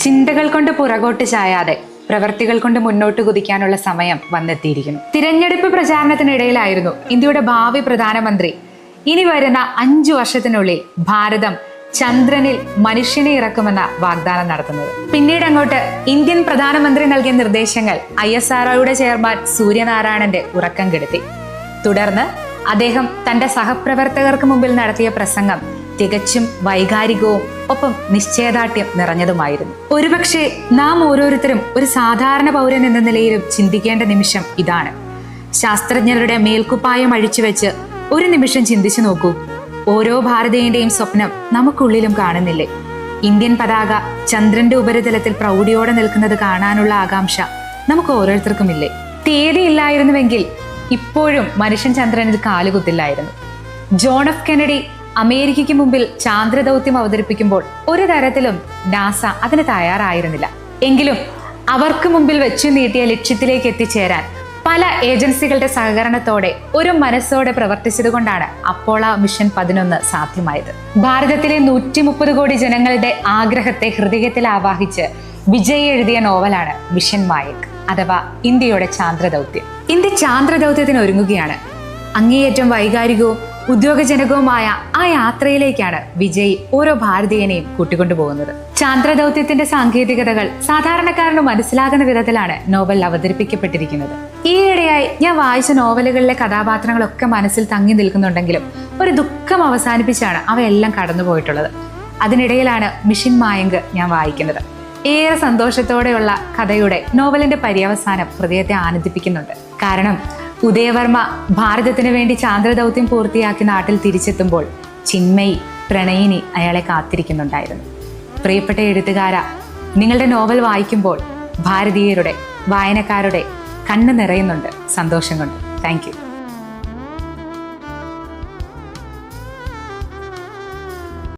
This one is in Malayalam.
ചിന്തകൾ കൊണ്ട് പുറകോട്ട് ചായാതെ പ്രവർത്തികൾ കൊണ്ട് മുന്നോട്ട് കുതിക്കാനുള്ള സമയം വന്നെത്തിയിരിക്കുന്നു. തിരഞ്ഞെടുപ്പ് പ്രചാരണത്തിനിടയിലായിരുന്നു ഇന്ത്യയുടെ ഭാവി പ്രധാനമന്ത്രി ഇനി വരുന്ന 5 വർഷത്തിനുള്ളിൽ ഭാരതം ചന്ദ്രനിൽ മനുഷ്യനെ ഇറക്കുമെന്ന വാഗ്ദാനം നടത്തുന്നത്. പിന്നീട് അങ്ങോട്ട് ഇന്ത്യൻ പ്രധാനമന്ത്രി നൽകിയ നിർദ്ദേശങ്ങൾ ISROയുടെ ചെയർമാൻ സൂര്യനാരായണന്റെ ഉറക്കം കെടുത്തി. തുടർന്ന് അദ്ദേഹം തന്റെ സഹപ്രവർത്തകർക്ക് മുമ്പിൽ നടത്തിയ പ്രസംഗം തികച്ചും വൈകാരികവും ഒപ്പം നിശ്ചയദാർഢ്യം നിറഞ്ഞതുമായിരുന്നു. ഒരുപക്ഷെ നാം ഓരോരുത്തരും ഒരു സാധാരണ പൗരൻ എന്ന നിലയിലും ചിന്തിക്കേണ്ട നിമിഷം ഇതാണ്. ശാസ്ത്രജ്ഞരുടെ മേൽക്കുപ്പായം അഴിച്ചുവെച്ച് ഒരു നിമിഷം ചിന്തിച്ചു നോക്കൂ. ഓരോ ഭാരതീയന്റെയും സ്വപ്നം നമുക്കുള്ളിലും കാണുന്നില്ലേ? ഇന്ത്യൻ പതാക ചന്ദ്രന്റെ ഉപരിതലത്തിൽ പ്രൗഢിയോടെ നിൽക്കുന്നത് കാണാനുള്ള ആകാംക്ഷ നമുക്ക് ഓരോരുത്തർക്കുമില്ലേ? തീയതി ഇല്ലായിരുന്നുവെങ്കിൽ ഇപ്പോഴും മനുഷ്യൻ ചന്ദ്രനിൽ കാലുകുത്തില്ലായിരുന്നു. ജോൺ എഫ് കെന്നഡി അമേരിക്കയ്ക്ക് മുമ്പിൽ ചാന്ദ്രദൗത്യം അവതരിപ്പിക്കുമ്പോൾ ഒരു തരത്തിലും നാസ അതിന് തയ്യാറായിരുന്നില്ല. എങ്കിലും അവർക്ക് മുമ്പിൽ വെച്ചു നീട്ടിയ ലക്ഷ്യത്തിലേക്ക് എത്തിച്ചേരാൻ പല ഏജൻസികളുടെ സഹകരണത്തോടെ ഒരു മനസ്സോടെ പ്രവർത്തിച്ചതുകൊണ്ടാണ് അപ്പോളോ മിഷൻ 11 സാധ്യമായത്. ഭാരതത്തിലെ 130 കോടി ജനങ്ങളുടെ ആഗ്രഹത്തെ ഹൃദയത്തിൽ ആവാഹിച്ച് വിജയ് എഴുതിയ നോവലാണ് മിഷൻ മായക് അഥവാ ഇന്ത്യയുടെ ചാന്ദ്രദൗത്യം. ഇന്ത്യ ചാന്ദ്രദൗത്യത്തിന് ഒരുങ്ങുകയാണ്. അങ്ങേയറ്റം വൈകാരികവും ഉദ്യോഗജനകവുമായ ആ യാത്രയിലേക്കാണ് വിജയ് ഓരോ ഭാരതീയനെയും കൂട്ടിക്കൊണ്ടുപോകുന്നത്. ചാന്ദ്രദൗത്യത്തിന്റെ സാങ്കേതികതകൾ സാധാരണക്കാരന് മനസ്സിലാകുന്ന വിധത്തിലാണ് നോവൽ അവതരിപ്പിക്കപ്പെട്ടിരിക്കുന്നത്. ഈയിടെയായി ഞാൻ വായിച്ച നോവലുകളിലെ കഥാപാത്രങ്ങളൊക്കെ മനസ്സിൽ തങ്ങി നിൽക്കുന്നുണ്ടെങ്കിലും ഒരു ദുഃഖം അവസാനിപ്പിച്ചാണ് അവയെല്ലാം കടന്നുപോയിട്ടുള്ളത്. അതിനിടയിലാണ് മിഷൻ മായങ്ക് ഞാൻ വായിക്കുന്നത്. ഏറെ സന്തോഷത്തോടെയുള്ള കഥയുടെ നോവലിന്റെ പര്യവസാനം ഹൃദയത്തെ ആനന്ദിപ്പിക്കുന്നുണ്ട്. കാരണം ഉദയവർമ്മ ഭാരതത്തിന് വേണ്ടി ചാന്ദ്രദൗത്യം പൂർത്തിയാക്കി നാട്ടിൽ തിരിച്ചെത്തുമ്പോൾ ചിന്മയി പ്രണയിനി അയാളെ കാത്തിരിക്കുന്നുണ്ടായിരുന്നു. പ്രിയപ്പെട്ട എഴുത്തുകാരാ, നിങ്ങളുടെ നോവൽ വായിക്കുമ്പോൾ ഭാരതീയരുടെ വായനക്കാരുടെ കണ്ണ് നിറയുന്നുണ്ട് സന്തോഷം കൊണ്ട്. Thank you.